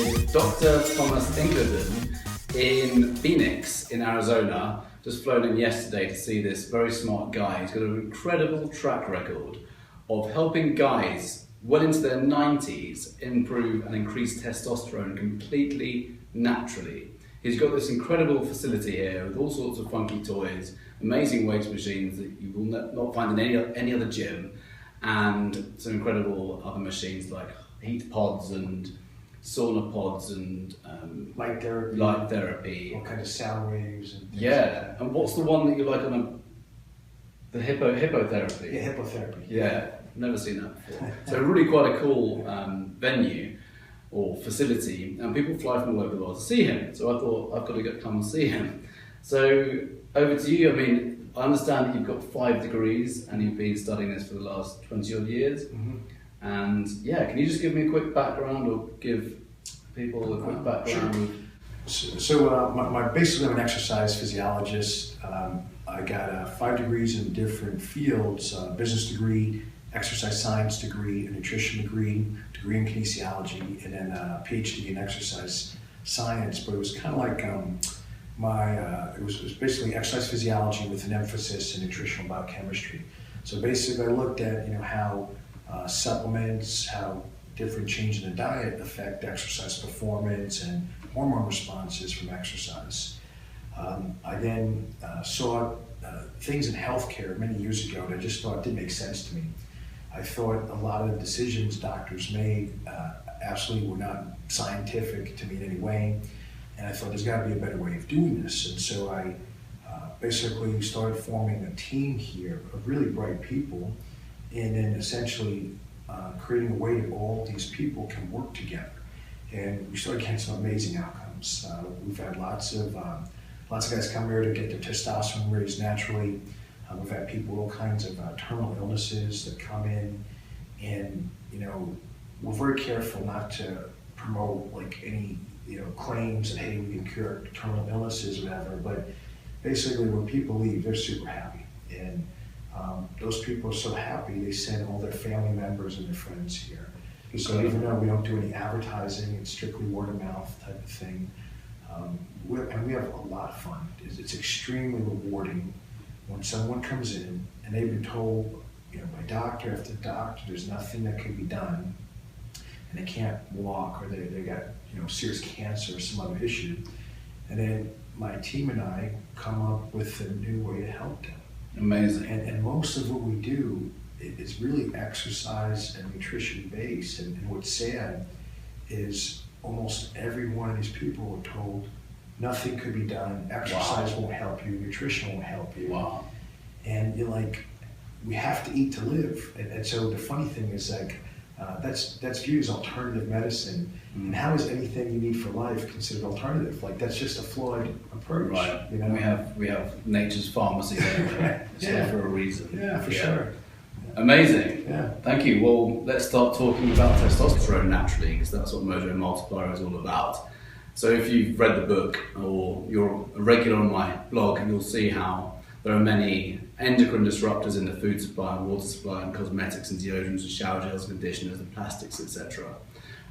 with Dr. Thomas Incledon in Phoenix, in Arizona. Just flown in yesterday to see this very smart guy. He's got an incredible track record of helping guys well into their 90s improve and increase testosterone completely naturally. He's got this incredible facility here with all sorts of funky toys, amazing weights machines that you will not find in any other gym, and some incredible other machines like heat pods and sauna pods and light therapy, all kinds of sound waves and things like that. And what's the one that you like on the hippotherapy? Yeah, hippotherapy. Yeah, never seen that before. So really quite a cool venue or facility, and people fly from all over the world to see him. So I thought, I've got to come and see him. So over to you. I mean, I understand that you've got 5 degrees and you've been studying this for the last 20 odd years. Mm-hmm. And yeah, can you just give me a quick background or give people a quick background? Sure. So basically I'm an exercise physiologist. I got 5 degrees in different fields, business degree, exercise science degree, a nutrition degree in kinesiology, and then a PhD in exercise science. But it was kind of like it was basically exercise physiology with an emphasis in nutritional biochemistry. So basically I looked at how supplements, how different changes in the diet affect exercise performance and hormone responses from exercise. I then saw things in healthcare many years ago that I just thought didn't make sense to me. I thought a lot of the decisions doctors made absolutely were not scientific to me in any way, and I thought there's got to be a better way of doing this. And so I basically started forming a team here of really bright people, and then essentially creating a way that all these people can work together. And we started getting some amazing outcomes. We've had lots of guys come here to get their testosterone raised naturally. We've had people with all kinds of terminal illnesses that come in, and we're very careful not to promote like any claims that hey, we can cure terminal illnesses or whatever. But basically, when people leave, they're super happy, and those people are so happy they send all their family members and their friends here. So even though we don't do any advertising, it's strictly word of mouth type of thing. And we have a lot of fun. It's extremely rewarding when someone comes in and they've been told, by doctor after doctor, there's nothing that can be done, and they can't walk, or they got serious cancer or some other issue, and then my team and I come up with a new way to help them. Amazing. And most of what we do is really exercise and nutrition based. And what's sad is almost every one of these people are told nothing could be done, exercise won't help you, nutrition won't help you. Wow. And you're like, we have to eat to live. And so the funny thing is that's viewed as alternative medicine. And how is anything you need for life considered alternative? Like that's just a flawed approach. Right. We have nature's pharmacy there. It's there for a reason. Yeah, for sure. Amazing. Yeah. Thank you. Well, let's start talking about testosterone naturally, because that's what Mojo Multiplier is all about. So if you've read the book or you're a regular on my blog, you'll see how there are many endocrine disruptors in the food supply and water supply and cosmetics and deodorants and shower gels, conditioners and plastics, etc.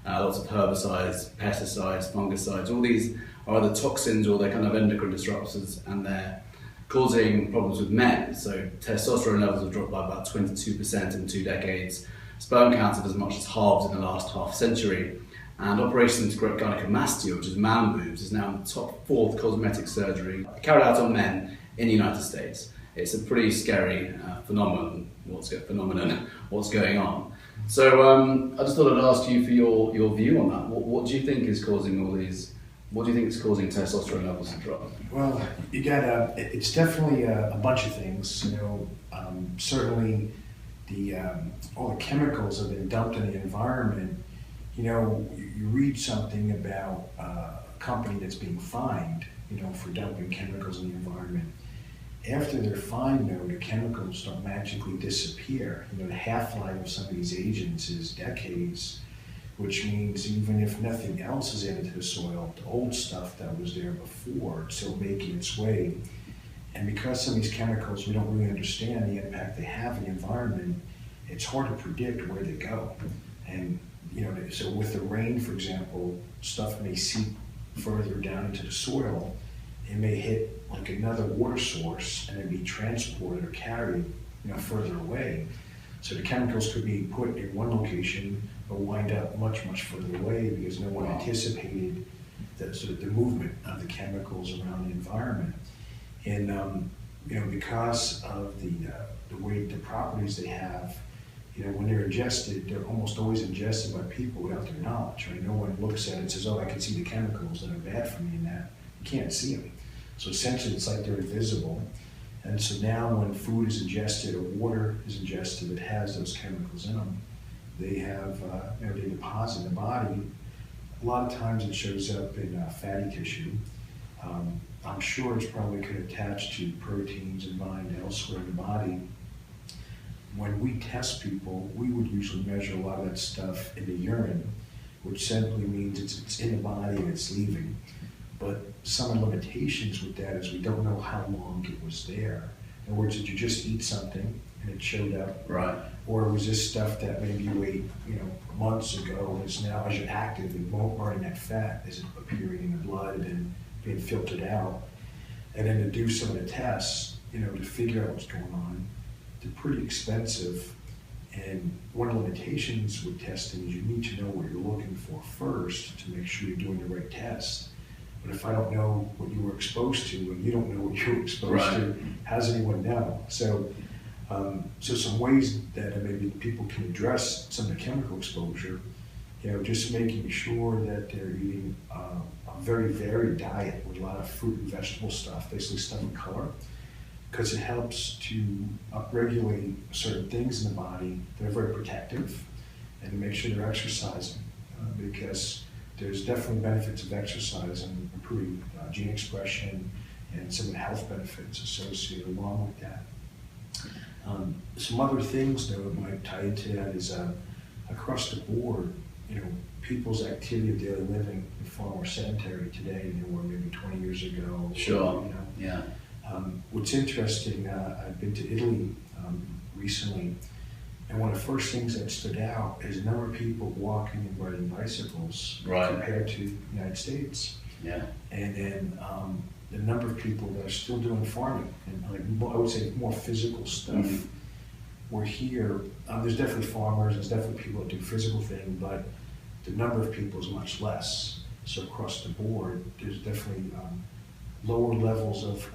Lots of herbicides, pesticides, fungicides. All these are either toxins or they're kind of endocrine disruptors, and they're causing problems with men. So testosterone levels have dropped by about 22% in 2 decades. Sperm counts have as much as halved in the last half century. And operation into correct gynecomastia, which is man boobs, is now the top 4th cosmetic surgery carried out on men in the United States. It's a pretty scary phenomenon. What's going on? So I just thought I'd ask you for your view on that. What do you think is causing all these? What do you think is causing testosterone levels to drop? Well, you got it's definitely a bunch of things. Certainly all the chemicals have been dumped in the environment. You read something about a company that's being fined, for dumping chemicals in the environment. After they're fined, though, the chemicals don't magically disappear. The half-life of some of these agents is decades, which means even if nothing else is added to the soil, the old stuff that was there before is still making its way. And because some of these chemicals, we don't really understand the impact they have in the environment, it's hard to predict where they go. And So with the rain, for example, stuff may seep further down into the soil. It may hit like another water source and then be transported or carried, further away. So the chemicals could be put in one location but wind up much, much further away because no one anticipated the movement of the chemicals around the environment. And because of the way the properties they have, when they're ingested, they're almost always ingested by people without their knowledge. Right? No one looks at it and says, "Oh, I can see the chemicals that are bad for me," and that you can't see them. So essentially, it's like they're invisible. And so now, when food is ingested or water is ingested that has those chemicals in them, they have they deposit in the body. A lot of times, it shows up in fatty tissue. I'm sure it's probably could attach to proteins and bind elsewhere in the body. When we test people, we would usually measure a lot of that stuff in the urine, which simply means it's in the body and it's leaving. But some of the limitations with that is we don't know how long it was there. In other words, did you just eat something and it showed up? Right. Or was this stuff that maybe you ate, months ago, and it's now, as you're actively burning that fat, is it appearing in the blood and being filtered out? And then to do some of the tests, to figure out what's going on, they're pretty expensive. And one of the limitations with testing is you need to know what you're looking for first to make sure you're doing the right test. But if I don't know what you were exposed to and you don't know what you were exposed to, how does anyone know? So some ways that maybe people can address some of the chemical exposure, just making sure that they're eating a very varied diet with a lot of fruit and vegetable stuff, basically stuff in color, because it helps to upregulate certain things in the body that are very protective, and to make sure they're exercising, because there's definitely benefits of exercise and improving gene expression and some of the health benefits associated along with that. Some other things though that might tie into that is across the board, people's activity of daily living is far more sedentary today than they were maybe 20 years ago. Sure. Yeah. What's interesting, I've been to Italy recently, and one of the first things that stood out is the number of people walking and riding bicycles compared to the United States. Yeah. And then the number of people that are still doing farming and I would say more physical stuff. Mm-hmm. We're here, there's definitely farmers, there's definitely people that do physical things, but the number of people is much less. So across the board, there's definitely lower levels of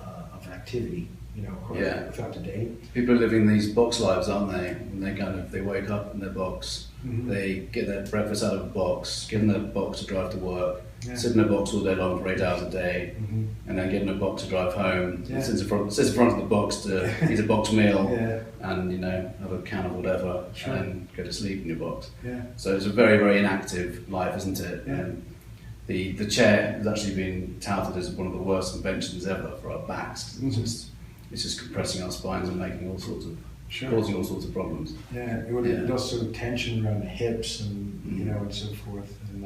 activity, throughout the day. People are living these box lives, aren't they? And they wake up in their box, mm-hmm. They get their breakfast out of a box, get in their box to drive to work, sit in their box all day long for 8 hours a day, mm-hmm. and then get in a box to drive home, sits in front of the box to eat a box meal, and have a can of whatever, and go to sleep in your box. Yeah. So it's a very, very inactive life, isn't it? Yeah. And the chair has actually been touted as one of the worst inventions ever for our backs. Mm-hmm. It's just compressing our spines and making causing all sorts of problems. Yeah, it also tension around the hips and and so forth, and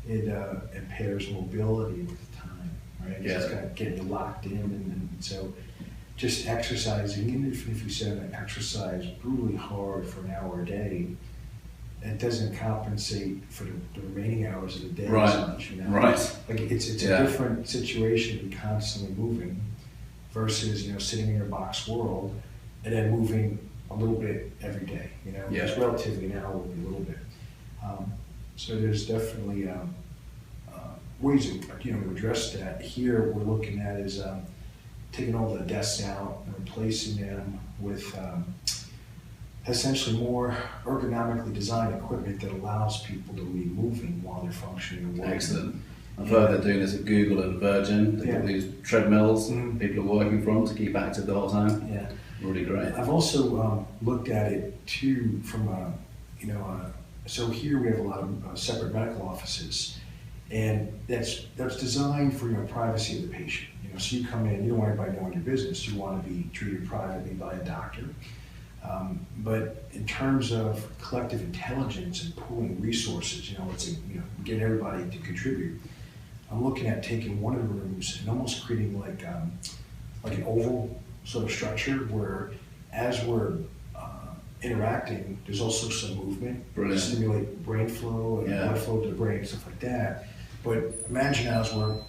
it impairs mobility with time, right? It's just kind of getting you locked in, and so just exercising, even if you said an exercise brutally hard for an hour a day, it doesn't compensate for the remaining hours of the day as much. Right. Like it's a different situation to be constantly moving versus sitting in your box world and then moving a little bit every day. It's relatively an hour would be a little bit. So there's definitely ways to address that. Here we're looking at is taking all the desks out and replacing them with essentially more ergonomically designed equipment that allows people to be moving while they're functioning and working. Excellent. I've heard they're doing this at Google and Virgin. They've got these treadmills people are working from to keep active the whole time. Yeah. Really great. I've also looked at it too from so here we have a lot of separate medical offices, and that's designed for privacy of the patient. So you come in, you don't want anybody knowing your business. You want to be treated privately by a doctor. But in terms of collective intelligence and pooling resources, get everybody to contribute. I'm looking at taking one of the rooms and almost creating like an oval sort of structure where, as we're interacting, there's also some movement. Brilliant. Stimulate brain flow and blood flow to the brain, stuff like that. But imagine now as we're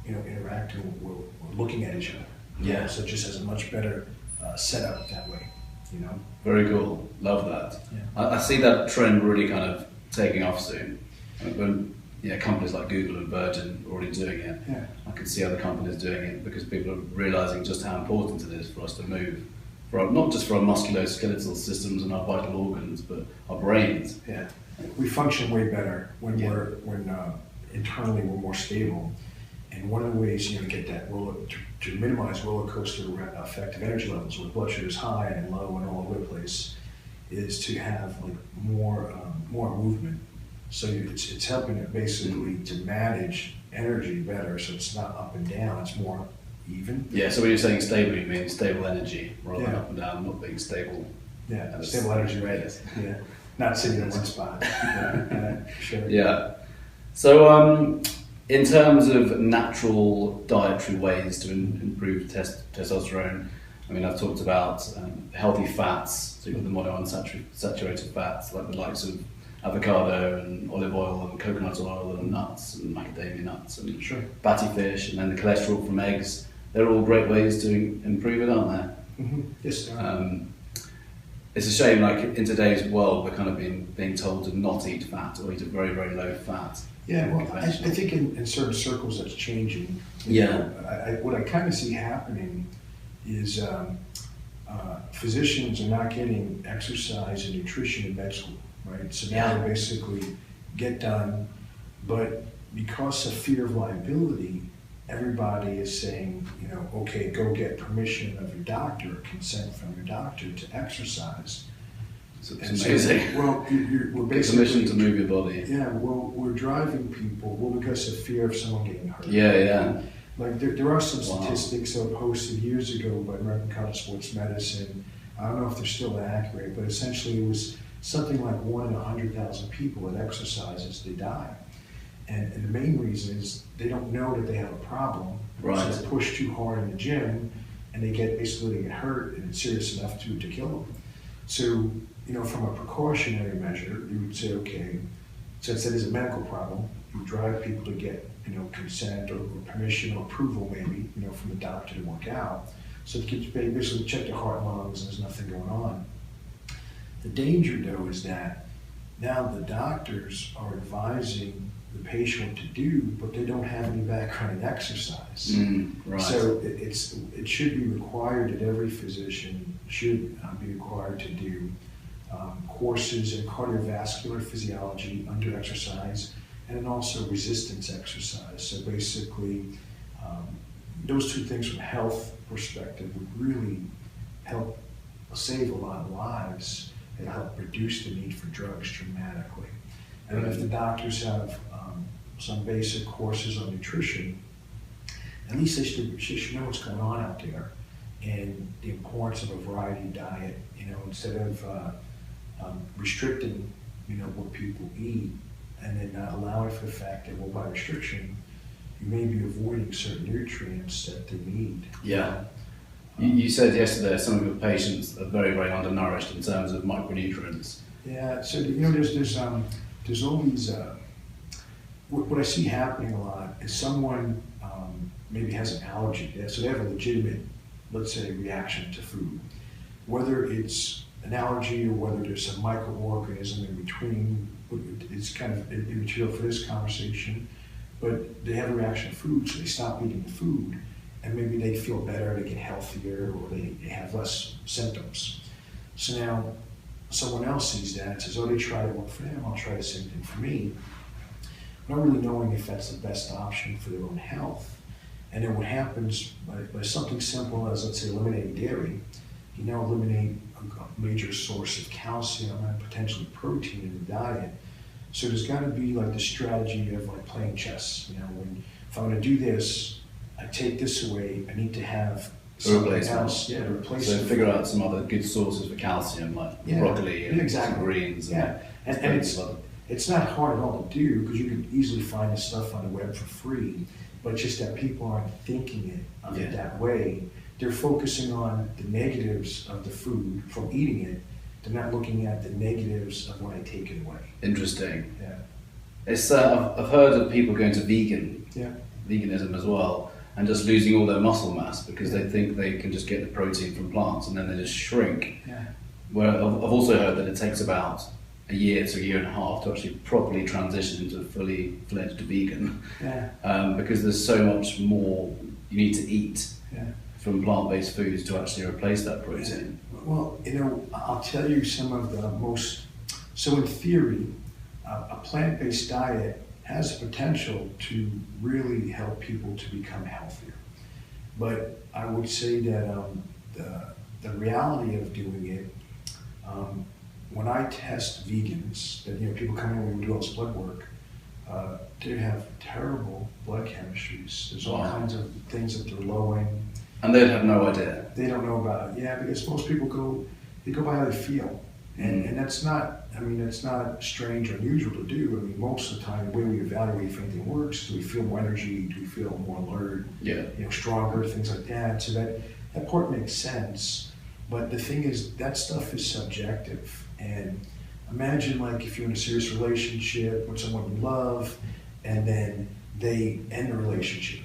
interacting, we're looking at each other. Yeah. So it just has a much better setup that way. Very cool. Love that. Yeah. I see that trend really kind of taking off soon. When companies like Google and Virgin are already doing it, Yeah. I can see other companies doing it because people are realizing just how important it is for us to move, not just for our musculoskeletal systems and our vital organs, but our brains. Yeah. We function way better when internally we're more stable. And one of the ways to get that to minimize roller coaster effect of energy levels, where blood sugar is high and low and all over the place, is to have more movement. So it's helping it basically to manage energy better, so it's not up and down, it's more even. Yeah, so when you're saying stable, you mean stable energy rather than Yeah. up and down, not being stable. Yeah, stable energy, right? Yes. Yeah, not sitting in one spot. Sure. Yeah. So in terms of natural dietary ways to improve testosterone, I mean, I've talked about healthy fats, so you've got the monounsaturated fats, like the likes of avocado and olive oil and coconut oil and nuts and macadamia nuts and Sure. fatty fish, and then the cholesterol from eggs. They're all great ways to improve it, aren't they? Mm-hmm. Yes. It's a shame, like in today's world, we're kind of being told to not eat fat or eat a very, very low fat. Yeah, well, I think in certain circles that's changing. Yeah. What I kind of see happening is physicians are not getting exercise and nutrition in med school, right? So now they basically get done, but because of fear of liability, everybody is saying, okay, go get permission of your doctor, or consent from your doctor to exercise. It's amazing. Well, we're basically permission to move your body. Yeah, well, we're driving people, because of fear of someone getting hurt. Yeah. Like there are some statistics that were posted years ago by American College of Sports Medicine. I don't know if they're still accurate, but essentially it was something like 1 in 100,000 people that exercises, they die. And the main reason is they don't know that they have a problem. Right. So they push too hard in the gym, and they get hurt, and it's serious enough to kill them. So, from a precautionary measure, you would say, okay, since it is a medical problem, you drive people to get, consent or permission or approval maybe, from the doctor to work out. So they can basically check their heart and lungs and there's nothing going on. The danger though is that now the doctors are advising the patient to do, but they don't have any background in exercise. Right. So it should be required that every physician should be required to do courses in cardiovascular physiology under exercise, and then also resistance exercise. So basically, those two things from a health perspective would really help save a lot of lives and help reduce the need for drugs dramatically. And if the doctors have some basic courses on nutrition, at least they should know what's going on out there and the importance of a variety diet, instead of restricting, what people eat, and then not allowing for the fact that, by restriction, you may be avoiding certain nutrients that they need. Yeah. You said yesterday some of your patients are very, very undernourished in terms of micronutrients. Yeah, so there's always what I see happening a lot is someone maybe has an allergy, so they have a legitimate, let's say, reaction to food, whether it's an allergy or whether there's some microorganism in between. It's kind of immaterial for this conversation, but they have a reaction to food, so they stop eating the food, and maybe they feel better, they get healthier, or they have less symptoms. So now someone else sees that and says, they tried it, work for them, I'll try the same thing for me. Not really knowing if that's the best option for their own health. And then what happens by something simple as, let's say, eliminating dairy, you now eliminate a major source of calcium and potentially protein in the diet. So there's got to be like the strategy of like playing chess. If I'm going to do this, I take this away, I need to have something else to replace it. So figure out some other good sources for calcium, like broccoli and some greens. And it's not hard at all to do, because you can easily find this stuff on the web for free, but just that people aren't thinking of it that way. They're focusing on the negatives of the food from eating it, they're not looking at the negatives of what I take it away. Interesting. Yeah. It's I've heard of people going to veganism as well, and just losing all their muscle mass because they think they can just get the protein from plants and then they just shrink. Yeah. Where I've also heard that it takes about a year to a year and a half to actually properly transition into a fully fledged vegan. Yeah. Because there's so much more you need to eat Yeah. from plant-based foods to actually replace that protein. Well, I'll tell you some of the most. So in theory, a plant-based diet has the potential to really help people to become healthier. But I would say that the reality of doing it, when I test vegans, that people come in when we do all this blood work, they have terrible blood chemistries. There's all kinds of things that they're low in. And they'd have no idea. They don't know about it. Yeah, because most people go by how they feel. And that's not, it's not strange or unusual to do. Most of the time, the way we evaluate if anything works, do we feel more energy, do we feel more alert, stronger, things like that. So that part makes sense. But the thing is, that stuff is subjective. And imagine if you're in a serious relationship with someone you love, and then they end the relationship.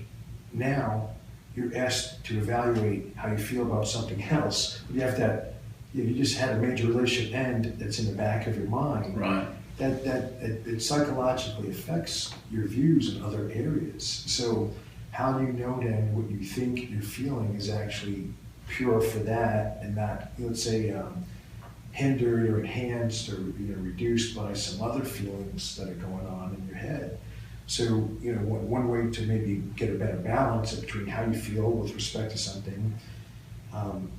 Now, you're asked to evaluate how you feel about something else. You have that. You just had a major relationship end that's in the back of your mind. Right. That it psychologically affects your views in other areas. So how do you know then what you think you're feeling is actually pure for that and not, let's say, hindered or enhanced or reduced by some other feelings that are going on in your head? So one way to maybe get a better balance between how you feel with respect to something.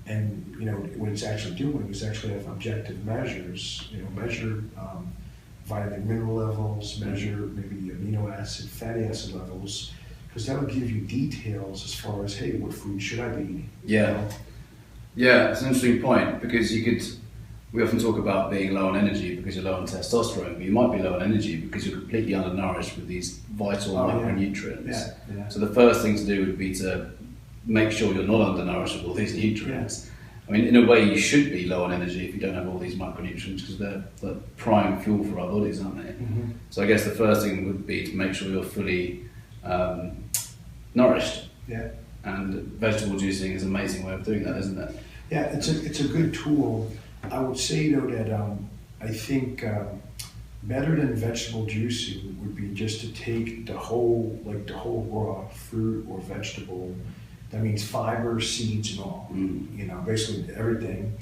And what it's actually doing is actually have objective measures. Measure vitamin mineral levels, measure maybe amino acid, fatty acid levels, because that will give you details as far as, hey, what food should I be eating? Yeah, it's an interesting point because we often talk about being low on energy because you're low on testosterone, but you might be low on energy because you're completely undernourished with these vital micronutrients. Yeah. So the first thing to do would be to make sure you're not undernourished with all these nutrients. Yeah. In a way, you should be low on energy if you don't have all these micronutrients because they're the prime fuel for our bodies, aren't they? Mm-hmm. So I guess the first thing would be to make sure you're fully nourished. Yeah. And vegetable juicing is an amazing way of doing that, isn't it? Yeah, it's a good tool. I would say though that I think better than vegetable juicing would be just to take the whole raw fruit or vegetable. That means fiber, seeds, and all. Basically everything,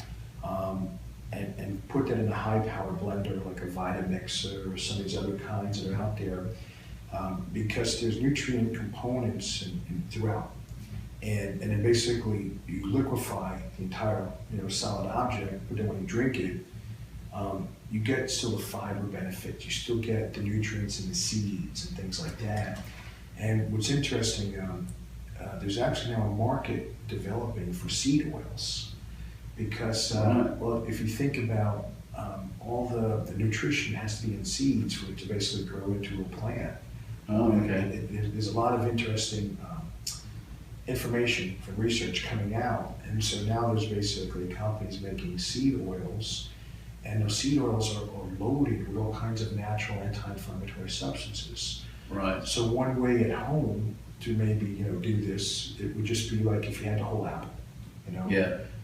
and put that in a high-powered blender like a Vitamix or some of these other kinds that are out there, because there's nutrient components throughout. And then basically you liquefy the entire solid object, but then when you drink it, you get still the fiber benefit. You still get the nutrients in the seeds and things like that. And what's interesting, there's actually now a market developing for seed oils because, if you think about all the nutrition has to be in seeds for it to basically grow into a plant. There's a lot of interesting information from research coming out, and so now there's basically companies making seed oils, and those seed oils are loaded with all kinds of natural anti-inflammatory substances. Right. So one way at home to maybe do this, it would just be like if you had a whole apple,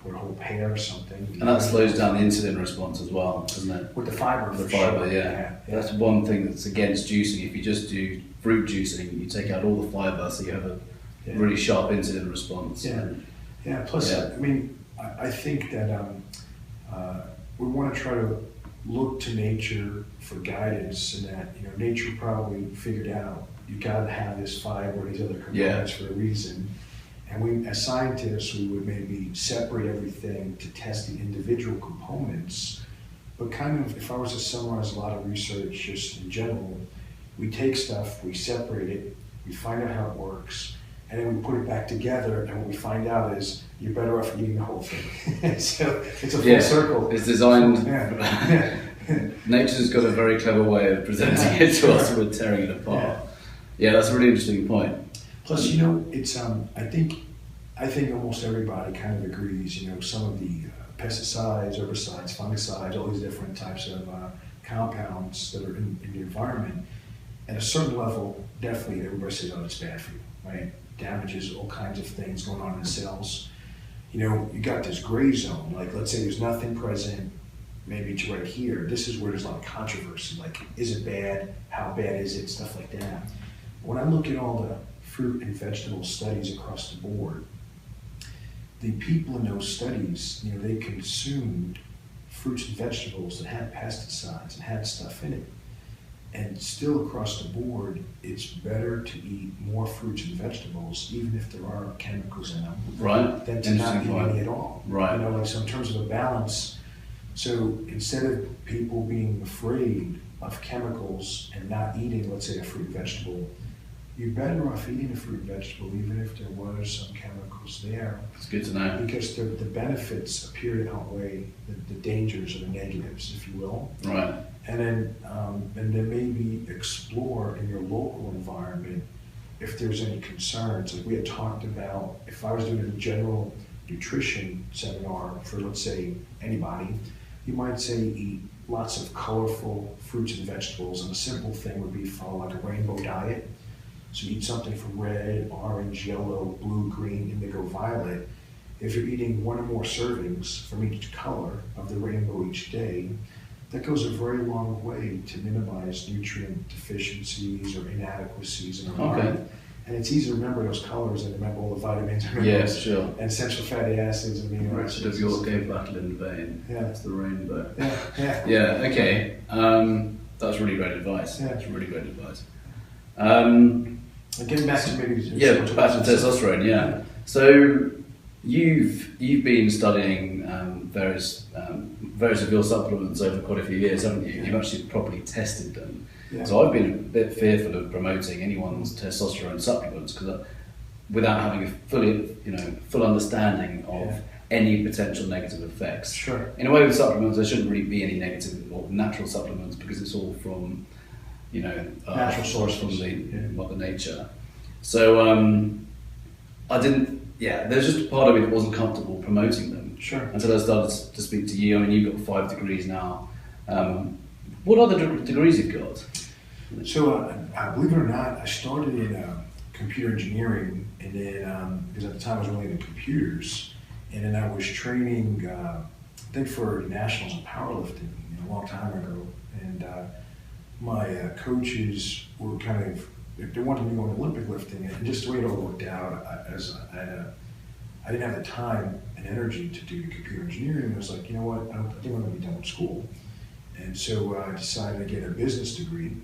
or a whole pear or something. And that slows down the insulin response as well, doesn't it? With the fiber. The fiber, yeah. That's one thing that's against juicing. If you just do fruit juicing, you take out all the fiber, so you have a really sharp insulin response. Yeah. Plus, I think that we want to try to look to nature for guidance, and that nature probably figured out you got to have this fiber, these other components for a reason. And we, as scientists, we would maybe separate everything to test the individual components. But kind of, if I was to summarize a lot of research just in general, we take stuff, we separate it, we find out how it works, and then we put it back together, and what we find out is you're better off eating the whole thing. So it's a full circle. It's designed. Nature's got a very clever way of presenting it to us with tearing it apart. Yeah, that's a really interesting point. Plus, it's I think almost everybody kind of agrees. Some of the pesticides, herbicides, fungicides, all these different types of compounds that are in the environment. At a certain level, definitely everybody says, oh, it's bad for you, right? Damages all kinds of things going on in the cells. You got this gray zone, like let's say there's nothing present, maybe it's right here. This is where there's a lot of controversy, like is it bad, how bad is it, stuff like that. When I look at all the fruit and vegetable studies across the board, the people in those studies, they consumed fruits and vegetables that had pesticides and had stuff in it. And still across the board, it's better to eat more fruits and vegetables, even if there are chemicals in them, right, than to not eat any at all. Right. So in terms of a balance, so instead of people being afraid of chemicals and not eating, let's say, a fruit and vegetable, you're better off eating a fruit and vegetable, even if there was some chemicals there. It's good to know. Because the benefits appear to outweigh the dangers or the negatives, if you will. Right. And then maybe explore in your local environment if there's any concerns. Like we had talked about, if I was doing a general nutrition seminar for, let's say, anybody, you might say eat lots of colorful fruits and vegetables, and a simple thing would be follow like a rainbow diet. So eat something from red, orange, yellow, blue, green, indigo, violet. If you're eating one or more servings from each color of the rainbow each day, that goes a very long way to minimize nutrient deficiencies or inadequacies in our body. And it's easy to remember those colors and remember all the vitamins and minerals and essential fatty acids and amino acids. Of your gave battle in vain. Yeah. It's the rainbow. Yeah. Okay. That's really great advice. Yeah. That's really great advice. Getting back to maybe back to testosterone. Yeah. So you've been studying various of your supplements over quite a few years, haven't you? You've actually properly tested them. Yeah. So I've been a bit fearful of promoting anyone's testosterone supplements because without having a full understanding of any potential negative effects. Sure. In a way, with supplements, there shouldn't really be any negative or natural supplements because it's all from natural sources from Mother Nature. So I didn't. Yeah, there's just a part of me that wasn't comfortable promoting them. Sure. Until I started to speak to you. I mean, you've got 5 degrees now. What other degrees you've got? So, believe it or not, I started in computer engineering, and then because at the time I was really into computers, and then I was training, I think for nationals in powerlifting a long time ago, and my coaches were kind of, they wanted me to go into Olympic lifting, and just the way it all worked out, I didn't have the time and energy to do computer engineering. I was like, you know what, I think I'm going to be done with school. And so I decided to get a business degree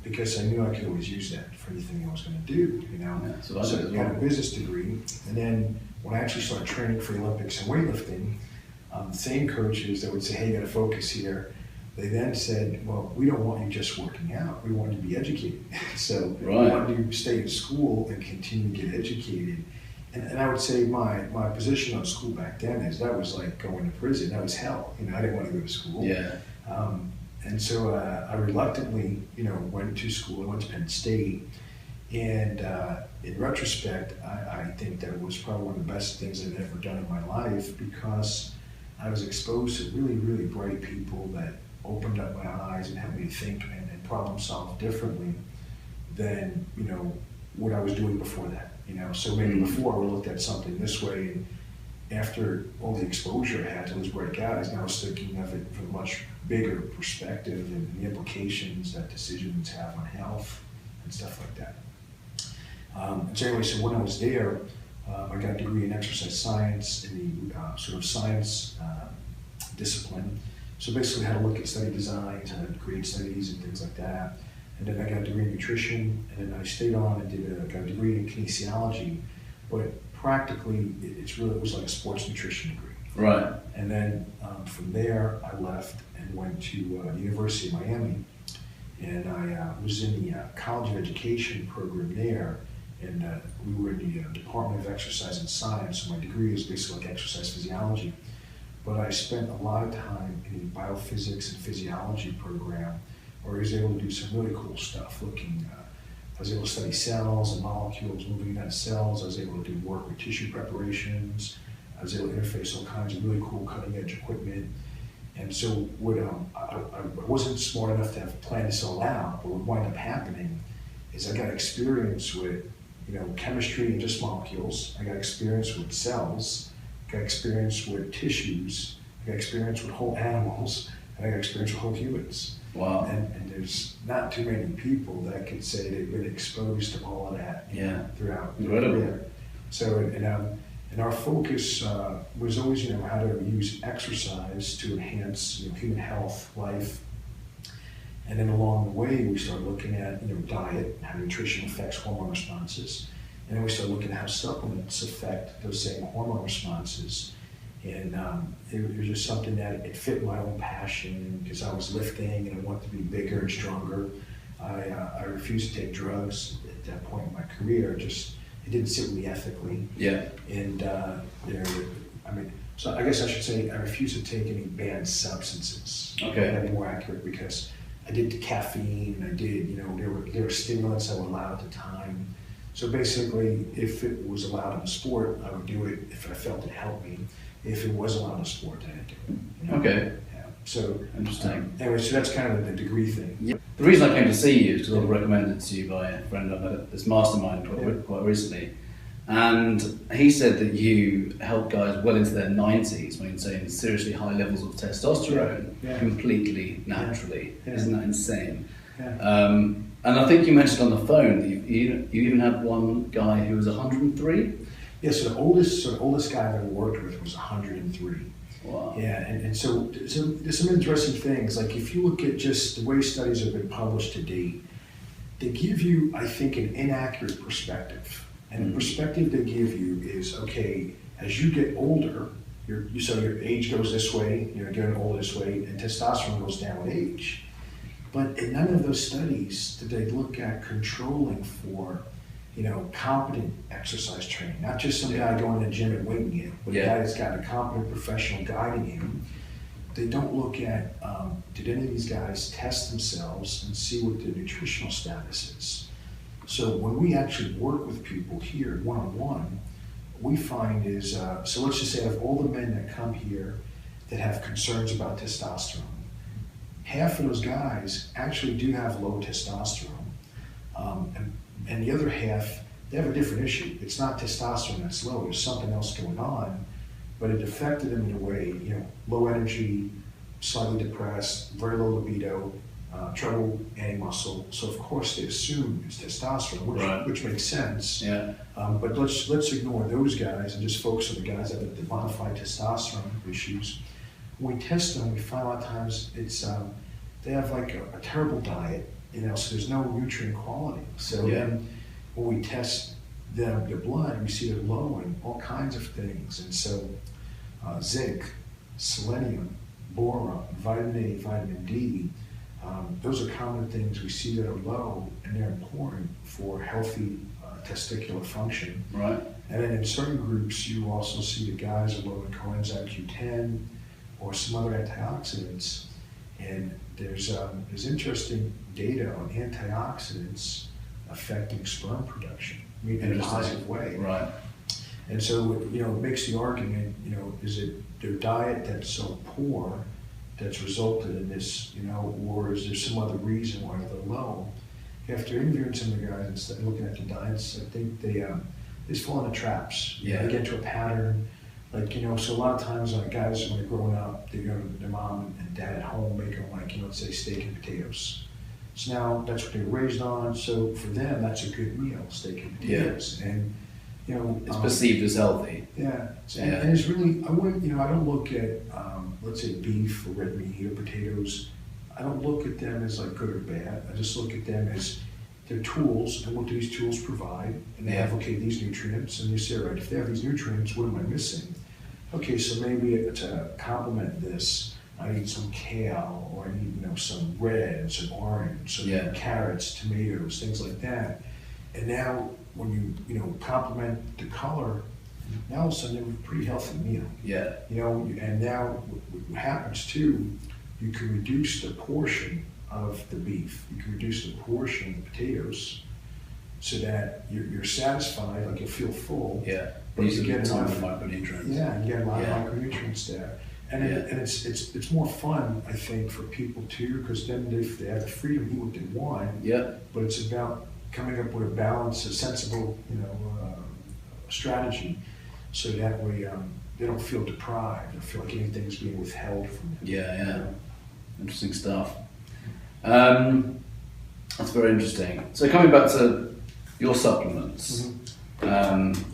because I knew I could always use that for anything I was going to do, Yeah, so I got a business degree, and then when I actually started training for the Olympics and weightlifting, the same coaches that would say, hey, you got to focus here, they then said, well, we don't want you just working out, we want you to be educated. So we want you to stay in school and continue to get educated. And I would say my position on school back then is that was like going to prison. That was hell. I didn't want to go to school. Yeah. And so I reluctantly, went to school. I went to Penn State. And in retrospect, I think that was probably one of the best things I've ever done in my life because I was exposed to really, really bright people that opened up my eyes and helped me think and problem solve differently than, what I was doing before that. So maybe before we looked at something this way, and after all the exposure I had to those bright guys, now I was thinking of it from a much bigger perspective and the implications that decisions have on health and stuff like that. So anyway, so when I was there, I got a degree in exercise science in the sort of science discipline. So basically how to look at study designs, how to create studies and things like that. And then I got a degree in nutrition, and then I stayed on and got a degree in kinesiology, but practically it was like a sports nutrition degree. Right. And then from there I left and went to the University of Miami, and I was in the College of Education program there, and we were in the Department of Exercise and Science, so my degree is basically like exercise physiology, but I spent a lot of time in the biophysics and physiology program, where I was able to do some really cool stuff, I was able to study cells and molecules moving out of cells. I was able to do work with tissue preparations. I was able to interface all kinds of really cool cutting edge equipment. And so what I wasn't smart enough to have planned this all out, but what wound up happening is I got experience with, chemistry and just molecules. I got experience with cells, I got experience with tissues, I got experience with whole animals, and I got experience with whole humans. Wow. And there's not too many people that could say they've been exposed to all of that throughout their career. So, and our focus was always, how to use exercise to enhance, human health, life. And then along the way, we started looking at, diet, how nutrition affects hormone responses. And then we started looking at how supplements affect those same hormone responses. And it was just something that it fit my own passion, because I was lifting and I wanted to be bigger and stronger. I refused to take drugs at that point in my career. It didn't sit with me ethically. Yeah. And so I guess I should say I refused to take any banned substances. Okay. That'd be more accurate, because I did the caffeine, I did, there were stimulants that were allowed at the time. So basically, if it was allowed in the sport, I would do it if I felt it helped me. If it was allowed in the sport, I didn't do it. Okay. Yeah. So interesting. Anyway, so that's kind of the degree thing. Yeah. The reason I came to see you is because I was recommended to you by a friend I've met at this mastermind quite recently. And he said that you help guys well into their 90s maintain seriously high levels of testosterone completely naturally. Yeah. Isn't that insane? Yeah. And I think you mentioned on the phone that you even had one guy who was 103? Yeah, so the oldest guy that I worked with was 103. Wow. Yeah, and so there's some interesting things. Like if you look at just the way studies have been published to date, they give you, I think, an inaccurate perspective. And the perspective they give you is, okay, as you get older, your age goes this way, you're getting older this way, and testosterone goes down with age. But in none of those studies did they look at controlling for, competent exercise training. Not just some guy going to the gym and winging it, but a guy that's got a competent professional guiding him. They don't look at, did any of these guys test themselves and see what their nutritional status is? So when we actually work with people here one-on-one, we find is, so let's just say of all the men that come here that have concerns about testosterone, half of those guys actually do have low testosterone. And the other half, they have a different issue. It's not testosterone that's low, there's something else going on, but it affected them in a way, low energy, slightly depressed, very low libido, trouble adding muscle. So of course they assume it's testosterone, which makes sense. Yeah. But let's ignore those guys and just focus on the guys that have the modified testosterone issues. When we test them, we find a lot of times it's they have like a terrible diet, so there's no nutrient quality. So then when we test their blood, we see they're low in all kinds of things. And so zinc, selenium, boron, vitamin A, vitamin D, those are common things we see that are low, and they're important for healthy testicular function. Right. And then in certain groups, you also see the guys are low in coenzyme Q10 or some other antioxidants. And there's interesting data on antioxidants affecting sperm production in a positive way. Right. And so, it makes the argument, is it their diet that's so poor that's resulted in this, or is there some other reason why they're low? After interviewing some of the guys and looking at the diets, I think they just fall into traps. They get into a pattern. So a lot of times guys, when they're growing up, they go to their mom and dad at home make them let's say steak and potatoes. So now that's what they were raised on. So for them, that's a good meal, steak and potatoes. And it's perceived as healthy. Yeah. And it's really, I don't look at, let's say beef or red meat or potatoes. I don't look at them as good or bad. I just look at them as they're tools, and what do these tools provide? And they have, these nutrients, and you say, all right, if they have these nutrients, what am I missing? Okay, so maybe to complement this, I need some kale, or I need, some red, some orange, some carrots, tomatoes, things like that. And now, when you complement the color, now all of a sudden you have a pretty healthy meal. Yeah. And now what happens too, you can reduce the portion of the beef, you can reduce the portion of the potatoes. so that you're satisfied, like you feel full. Yeah. But you get a ton enough of micronutrients. Yeah, you get a lot Yeah. of micronutrients there. And, and it's more fun, I think, for people too, because then if they have the freedom to eat what they want, Yeah. but it's about coming up with a balance, a sensible, strategy, so that way they don't feel deprived or feel like anything's being withheld from them. Yeah. Interesting stuff. That's very interesting. So coming back to your supplements,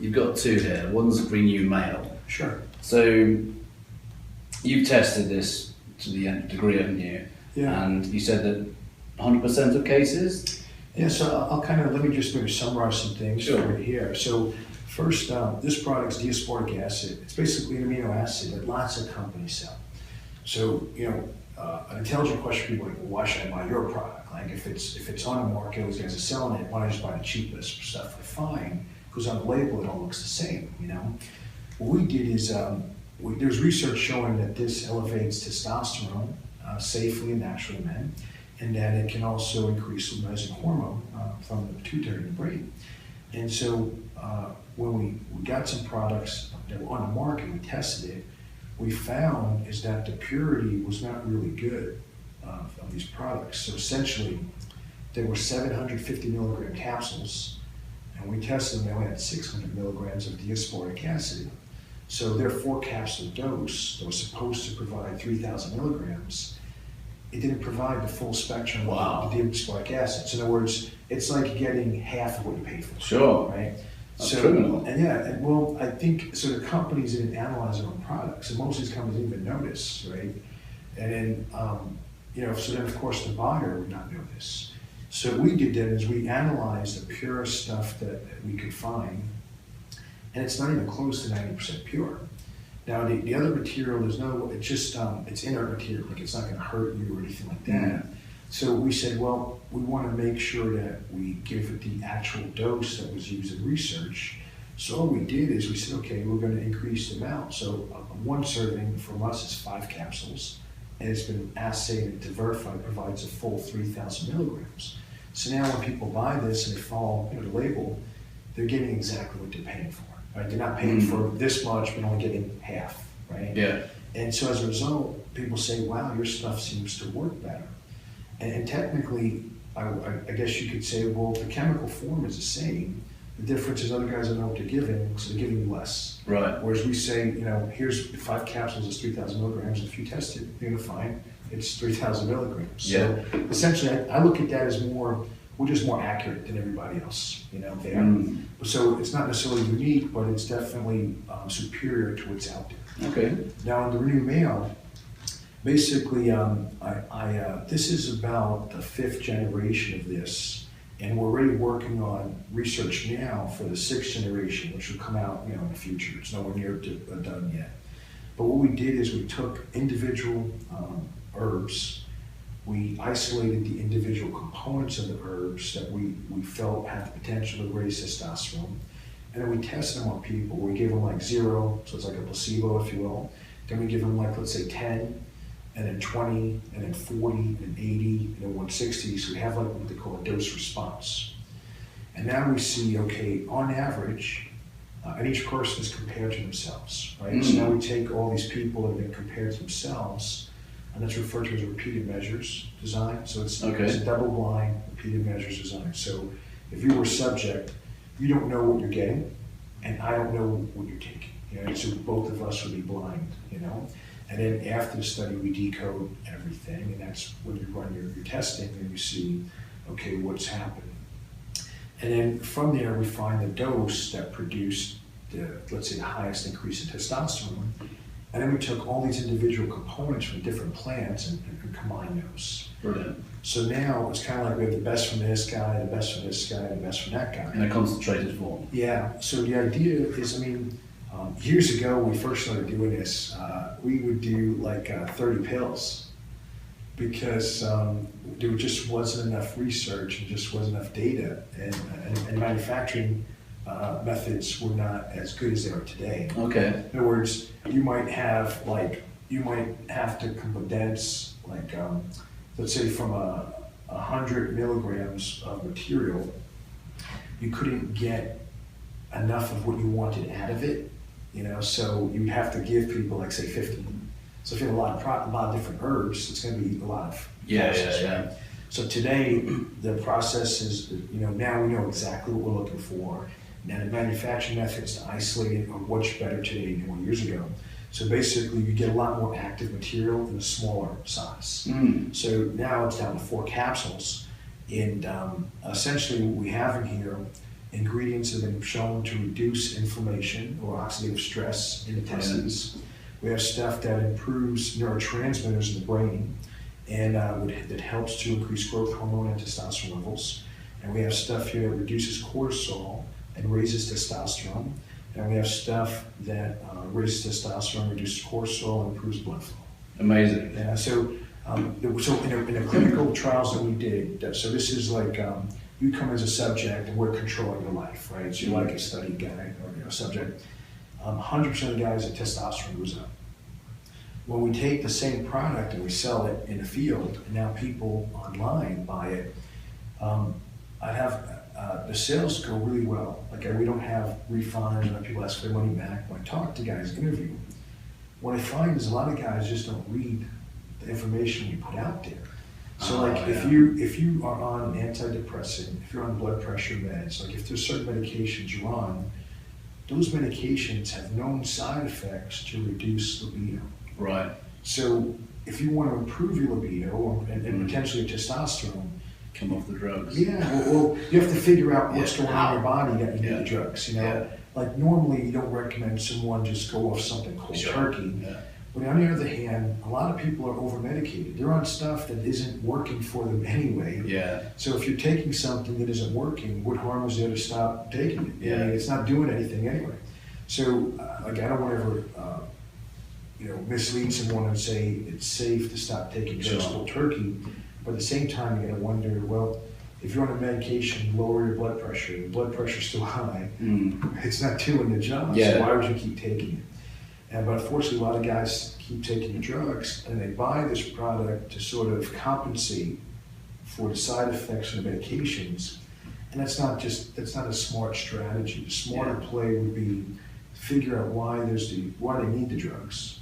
you've got two here. One's Renew Male. Sure. So you've tested this to the nth degree, haven't you? Yeah. And you said that 100% of cases? Yeah, so I'll let me just maybe summarize some things for you here. So first, this product's D-aspartic acid. It's basically an amino acid that lots of companies sell. So, an intelligent question would be like, well, why should I buy your product? Like if it's on the market, those guys are selling it, why don't I just buy the cheapest stuff? Fine, because on the label it all looks the same, What we did is, there's research showing that this elevates testosterone safely and naturally in men, and that it can also increase luteinizing hormone from the pituitary in the brain. And so when we got some products that were on the market, we tested it, we found is that the purity was not really good of these products. So essentially, there were 750 milligram capsules, and we tested them, they only had 600 milligrams of D-aspartic acid. So their 4-capsule dose that was supposed to provide 3,000 milligrams, it didn't provide the full spectrum of the D-aspartic acid. So in other words, it's like getting half of what you paid for. Sure. Right? That's criminal. And I think, so the companies didn't analyze their own products, and most of these companies didn't even notice, right? And then, so then of course the buyer would not know this. So what we did then is we analyzed the purest stuff that we could find, and it's not even close to 90% pure. Now the other material, it's inert material, like it's not gonna hurt you or anything like that. So we said, well, we want to make sure that we give it the actual dose that was used in research. So all we did is we said, okay, we're going to increase the amount. So one serving from us is 5 capsules, and it's been assayed to verify it provides a full 3,000 milligrams. So now when people buy this and they follow the label, they're getting exactly what they're paying for. Right? They're not paying for this much, but only getting half. Right? Yeah. And so as a result, people say, wow, your stuff seems to work better. And technically, I guess you could say, well, the chemical form is the same. The difference is other guys don't know what they're giving, so they're giving you less. Right. Whereas we say, here's 5 capsules, is 3,000 milligrams. If you test it, you're going to find it's 3,000 milligrams. Yeah. So essentially, I look at that as we're just more accurate than everybody else, there. So it's not necessarily unique, but it's definitely superior to what's out there. Okay. Now, in the Renew Male, basically, this is about the 5th generation of this, and we're already working on research now for the 6th generation, which will come out, in the future. It's nowhere near done yet. But what we did is we took individual herbs, we isolated the individual components of the herbs that we felt had the potential to raise testosterone, and then we tested them on people. We gave them like 0, so it's like a placebo, if you will. Then we give them like, let's say 10, and then 20, and then 40, and then 80, and then 160. So we have like what they call a dose response. And now we see, okay, on average, and each person is compared to themselves, right? So now we take all these people that have been compared to themselves, and that's referred to as repeated measures design. So it's a double-blind repeated measures design. So if you were a subject, you don't know what you're getting, and I don't know what you're taking. So both of us would be blind, And then after the study, we decode everything, and that's when you run your testing and you see, okay, what's happening. And then from there, we find the dose that produced let's say the highest increase in testosterone. And then we took all these individual components from different plants and combined those. Brilliant. So now it's kind of like we have the best from this guy, the best from this guy, the best from that guy. In a concentrated form. Yeah, so the idea is, years ago, when we first started doing this, we would do like 30 pills because there just wasn't enough research and just wasn't enough data, and manufacturing methods were not as good as they are today. Okay. In other words, you might have to condense let's say from 100 milligrams of material, you couldn't get enough of what you wanted out of it, so you have to give people like say 50. So if you have a lot of different herbs, it's going to be a lot of process, right? So today the process is, now we know exactly what we're looking for. Now the manufacturing methods to isolate it are much better today than 1 years ago. So basically you get a lot more active material in a smaller size. So now it's down to 4 capsules. And essentially what we have in here, ingredients have been shown to reduce inflammation or oxidative stress in the intestines. We have stuff that improves neurotransmitters in the brain and that helps to increase growth hormone and testosterone levels. And we have stuff here that reduces cortisol and raises testosterone. And we have stuff that raises testosterone, reduces cortisol, and improves blood flow. Amazing. Yeah. So in the clinical trials that we did, so this is like you come as a subject and we're controlling your life, right? So you're like a study guy or subject. 100% of the guys, the testosterone goes up. When we take the same product and we sell it in the field, and now people online buy it, I have the sales go really well. Like we don't have refunds, and people ask for their money back. When I talk to guys, interview, what I find is a lot of guys just don't read the information we put out there. So if you are on an antidepressant, if you're on blood pressure meds, like if there's certain medications you're on, those medications have known side effects to reduce libido. Right. So if you want to improve your libido and potentially testosterone, come off the drugs. Yeah, well, you have to figure out what's going on in your body that you need the drugs. Like normally you don't recommend someone just go off something called turkey. Yeah. But on the other hand, a lot of people are over-medicated. They're on stuff that isn't working for them anyway. Yeah. So if you're taking something that isn't working, what harm is there to stop taking it? Yeah. I mean, it's not doing anything anyway. So, I don't want to ever, mislead someone and say it's safe to stop taking drugs called turkey. But at the same time, you got to wonder, well, if you're on a medication, lower your blood pressure. The blood pressure's still high. It's not doing the job. Yeah. So why would you keep taking it? But unfortunately, a lot of guys keep taking the drugs, and they buy this product to sort of compensate for the side effects of the medications. And that's not a smart strategy. The smarter play would be figure out why they need the drugs.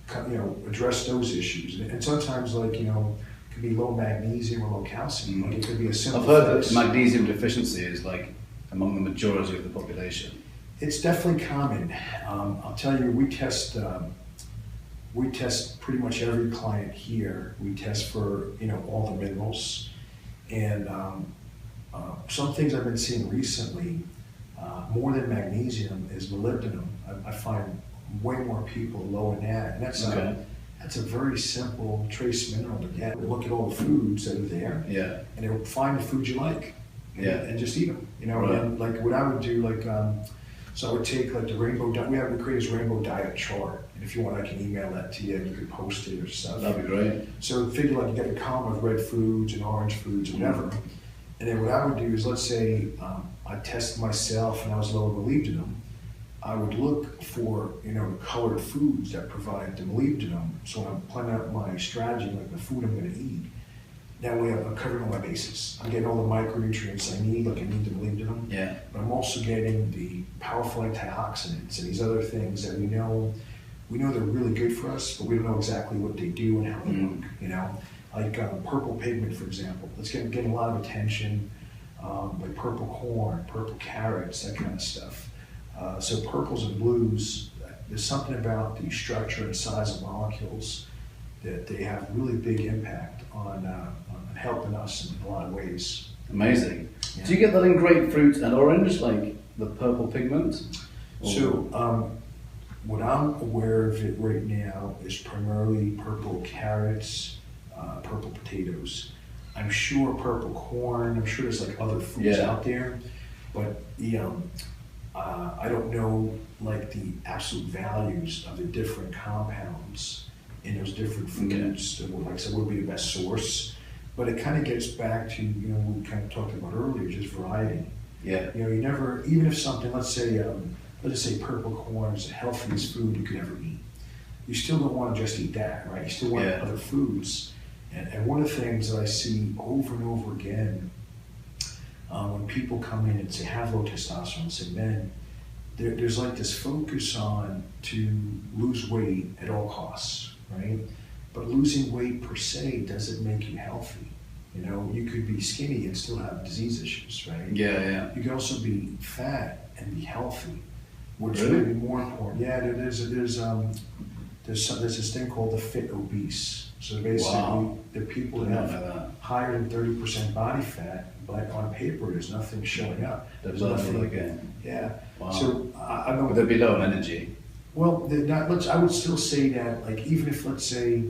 Address those issues. And sometimes, it could be low magnesium or low calcium. Like it could be a simple. I've heard that magnesium deficiency is among the majority of the population. It's definitely common. I'll tell you, we test pretty much every client here. We test for all the minerals, and some things I've been seeing recently, more than magnesium, is molybdenum. I find way more people low in that, and that's a very simple trace mineral to get. Look at all the foods that are there, and they'll find the foods you like, and just eat them. Right. And what I would do, so I would take the rainbow diet. We create this rainbow diet chart, and if you want, I can email that to you, and you can post it or stuff. That'd be great. So figure you get a column of red foods and orange foods, whatever. And then what I would do is, let's say I tested myself and I was low in molybdenum. I would look for the colored foods that provide the molybdenum. So when I'm planning out my strategy, the food I'm going to eat, that way I'm covering all my bases. I'm getting all the micronutrients I need, I need the molybdenum. Yeah. But I'm also getting the powerful antioxidants and these other things that we know they're really good for us, but we don't know exactly what they do and how they work. Purple pigment, for example. It's getting a lot of attention, like purple corn, purple carrots, that kind of stuff. So purples and blues, there's something about the structure and size of molecules that they have really big impact on helping us in a lot of ways. Amazing. Yeah. Do you get that in grapefruit and orange, the purple pigment? So what I'm aware of it right now is primarily purple carrots, purple potatoes. I'm sure purple corn, I'm sure there's other foods out there, but I don't know the absolute values of the different compounds in those different foods. Like I said, would be the best source. But it kind of gets back to what we kind of talked about earlier, just variety. Yeah. You never, even if something, let's just say purple corn is the healthiest food you could ever eat. You still don't want to just eat that, right? You still want other foods. And one of the things that I see over and over again when people come in and say have low testosterone, say men, there's like this focus on to lose weight at all costs, right? But losing weight per se doesn't make you healthy. You know, you could be skinny and still have disease issues, right? Yeah. You can also be fat and be healthy, which Really? may be more important. Yeah, there's this thing called the fit obese. So basically, the people that have higher than 30% body fat, but on paper there's nothing showing up. There's nothing again. Yeah. Wow. So I don't. Would they be low on energy? Well, I would still say that, like, even if, let's say,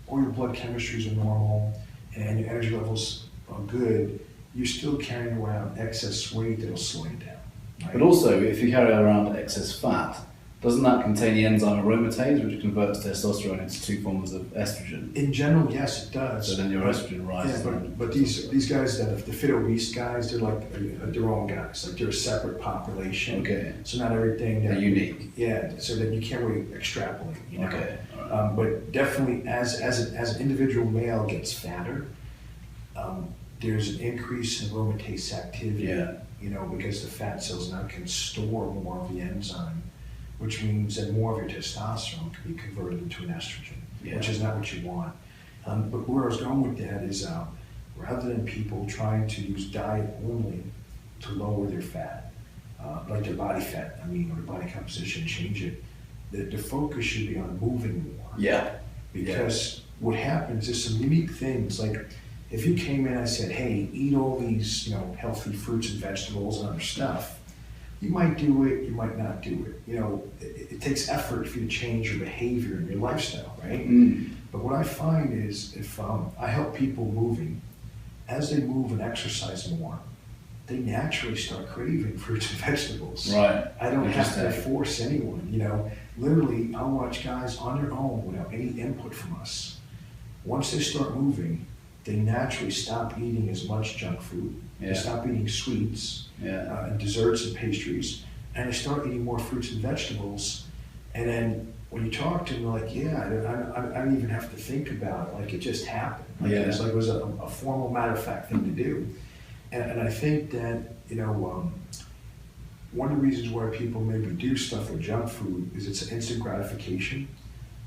all your blood chemistries are normal and your energy levels are good, you're still carrying around excess weight that'll slow you down. Right? But also, if you carry around excess fat, doesn't that contain the enzyme aromatase, which converts testosterone into two forms of estrogen? In general, yes, it does. So then your estrogen rises. Yeah, but these guys that the fit obese guys, they're like their own guys. Like, they're a separate population. Okay. So not everything. They're unique. Yeah. So that you can't really extrapolate. You know? Okay. All right. But definitely, as an individual male gets fatter, there's an increase in aromatase activity. Yeah. You know, because the fat cells now can store more of the enzyme, which means that more of your testosterone can be converted into an estrogen, which is not what you want. But where I was going with that is, rather than people trying to use diet only to lower their fat, like their body fat, or their body composition, change it, the focus should be on moving more. Yeah. Because what happens is some unique things, like if you came in and I said, hey, eat all these, healthy fruits and vegetables and other stuff, you might do it, you might not do it. You know, it takes effort for you to change your behavior and your lifestyle, right? But what I find is, if I help people moving, as they move and exercise more, they naturally start craving fruits and vegetables. Right. I don't have to force anyone, Literally, I'll watch guys on their own without any input from us. Once they start moving, they naturally stop eating as much junk food. They stop eating sweets and desserts and pastries, and they start eating more fruits and vegetables. And then when you talk to them, they're like, I don't even have to think about it. Like, it just happened. It was a formal, matter-of-fact thing to do. And I think that, one of the reasons why people maybe do stuff with junk food is it's an instant gratification.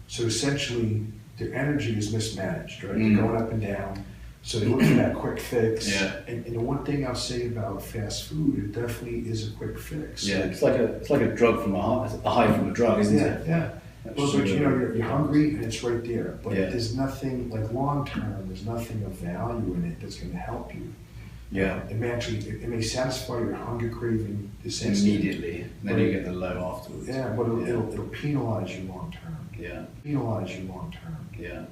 So essentially, their energy is mismanaged, right? They're going up and down. So they look for that quick fix. Yeah. And the one thing I'll say about fast food, it definitely is a quick fix. Yeah, it's like a drug from a high from a drug, isn't it? Yeah. Well, but you're hungry and it's right there. But there's nothing, like, long term, there's nothing of value in it that's going to help you. Yeah. It may satisfy your hunger craving immediately, and then you get the low afterwards. Yeah, but it'll penalize you long term. Yeah. Penalize you long term. Yeah.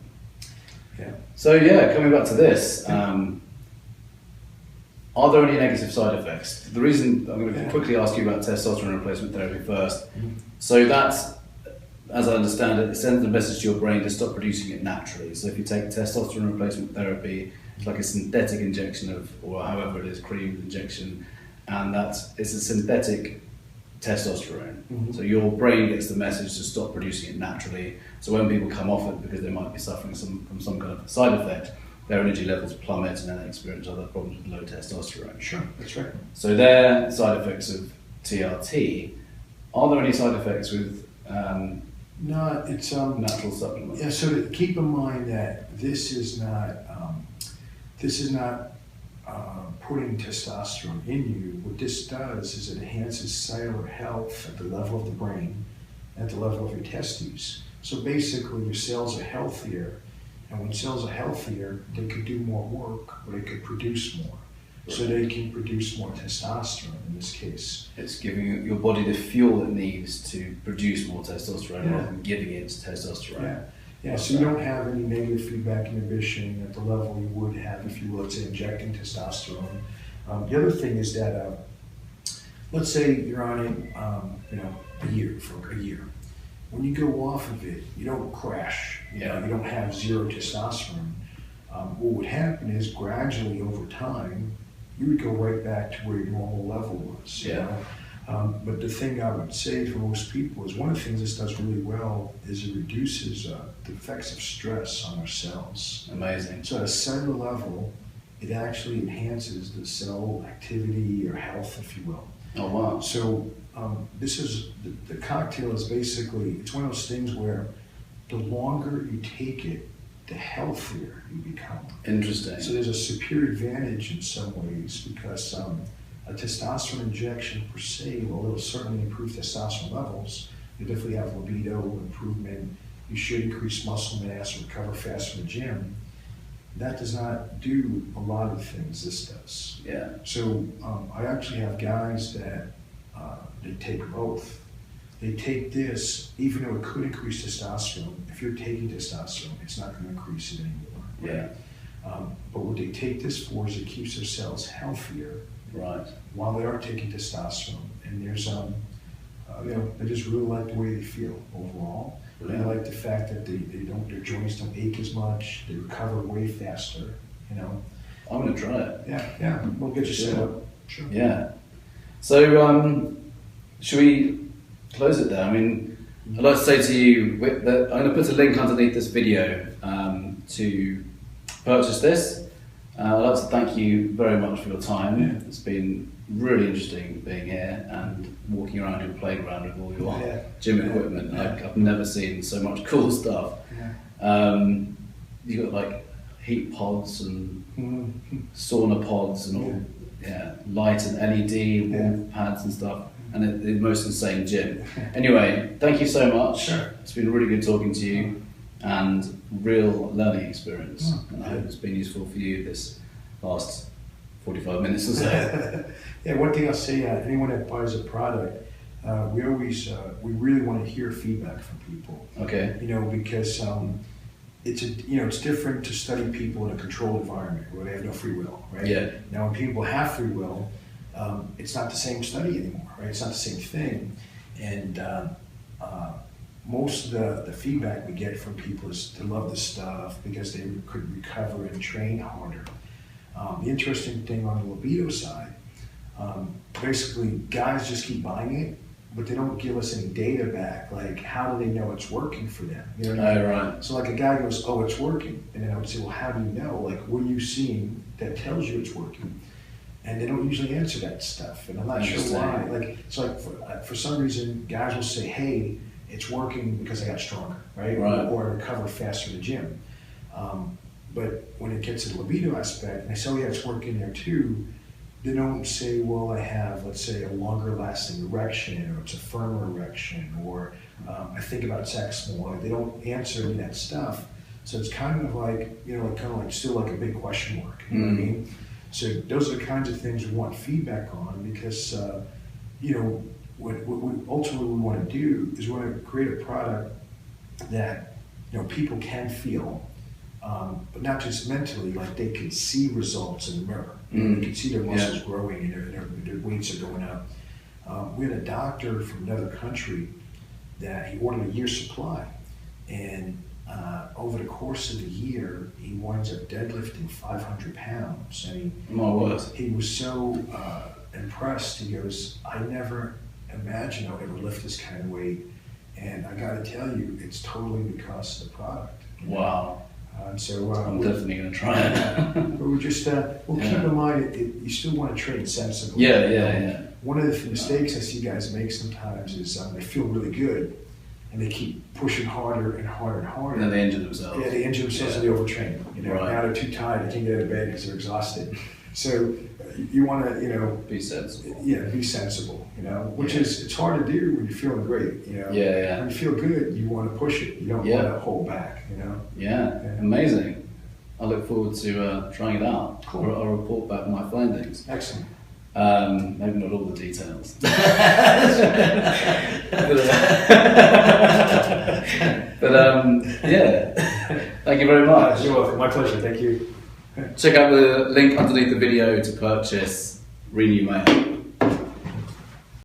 Yeah. So coming back to this, are there any negative side effects? The reason I'm going to quickly ask you about testosterone replacement therapy first. So that's, as I understand it, it sends a message to your brain to stop producing it naturally. So if you take testosterone replacement therapy, it's like a synthetic injection or however it is, cream injection, and it's a synthetic testosterone. So your brain gets the message to stop producing it naturally. So when people come off it because they might be suffering from some kind of side effect, their energy levels plummet and then they experience other problems with low testosterone. Sure, that's right. So they're side effects of TRT. Are there any side effects with no, it's natural supplements? Yeah, so keep in mind that this is not putting testosterone in you. What this does is it enhances cellular health at the level of the brain, at the level of your testes. So basically, your cells are healthier, and when cells are healthier, they could do more work, or they could produce more. Right. So they can produce more testosterone in this case. It's giving your body the fuel it needs to produce more testosterone rather than giving it testosterone. Yeah, so you don't have any negative feedback inhibition at the level you would have if you were, let's say, injecting testosterone. The other thing is that, let's say you're on it, for a year. When you go off of it, you don't crash. You don't have zero testosterone. What would happen is gradually over time, you would go right back to where your normal level was. But the thing I would say for most people is one of the things this does really well is it reduces the effects of stress on our cells. Amazing. So at a cellular level, it actually enhances the cell activity or health, if you will. Oh, wow. So this is, the cocktail is basically, it's one of those things where the longer you take it, the healthier you become. Interesting. So there's a superior advantage in some ways because a testosterone injection per se, well, it'll certainly improve testosterone levels. You definitely have libido improvement. You should increase muscle mass, recover faster in the gym. That does not do a lot of things this does. Yeah. So I actually have guys that they take both. They take this, even though it could increase testosterone. If you're taking testosterone, it's not going to increase it anymore. Yeah. But what they take this for is it keeps their cells healthier, Right. while they are taking testosterone. And there's, they just really like the way they feel overall. They like the fact that their joints don't ache as much. They recover way faster. I'm going to try it. Yeah. We'll get you set up. Sure. Yeah. So, should we close it there? I mean, I'd like to say to you that I'm going to put a link underneath this video to purchase this. I'd like to thank you very much for your time. Yeah. It's been really interesting being here and walking around your playground with all your gym equipment. Yeah. I've never seen so much cool stuff. Yeah. You've got like heat pods and sauna pods and all, light and LED warmth pads and stuff, and the most insane gym. Anyway, thank you so much. Sure. It's been really good talking to you and real learning experience. And I hope it's been useful for you this last 45 minutes or so. Yeah, one thing I'll say, anyone that buys a product, we really want to hear feedback from people. Okay. Because it's different to study people in a controlled environment where they have no free will, right? Yeah. Now, when people have free will, it's not the same study anymore, right? It's not the same thing. And most of the feedback we get from people is to love this stuff because they could recover and train harder. The interesting thing on the libido side, basically guys just keep buying it, but they don't give us any data back. Like, how do they know it's working for them? You know what I mean? Right. So like a guy goes, oh, it's working. And then I would say, well, how do you know? Like, what are you seeing that tells you it's working? And they don't usually answer that stuff. And I'm not sure why. Like, so like for some reason, guys will say, hey, it's working because I got stronger, right? Or I recover faster in the gym. But when it gets to the libido aspect, and they say, oh yeah, it's working there too, they don't say, well, I have, let's say, a longer lasting erection, or it's a firmer erection, or I think about sex more. They don't answer any of that stuff. So it's kind of like, still like a big question mark. You know what I mean? So those are the kinds of things we want feedback on because, what we ultimately want to do is we want to create a product that, people can feel. But not just mentally, like they can see results in the mirror. They can see their muscles growing and their weights are going up. We had a doctor from another country that he ordered a year's supply. And over the course of the year, he winds up deadlifting 500 pounds. And he was so impressed. He goes, I never imagined I would ever lift this kind of weight. And I got to tell you, it's totally because of the product. Wow. So I'm definitely going to try it. But we'll keep in mind, you still want to train sensibly. Yeah. One of the mistakes I see guys make sometimes is they feel really good, and they keep pushing harder and harder and harder. And then they injure themselves. Yeah, they injure themselves and they overtrain. Now they're too tired, they can't get out of bed because they're exhausted. So you want to, be sensible. Yeah, be sensible. Which is it's hard to do when you're feeling great. Yeah. When you feel good, you want to push it. You don't want to hold back. Yeah, amazing. I look forward to trying it out. Cool. I'll report back my findings. Excellent. Maybe not all the details. Thank you very much. You're welcome. My pleasure. Thank you. Check out the link underneath the video to purchase Renew Male.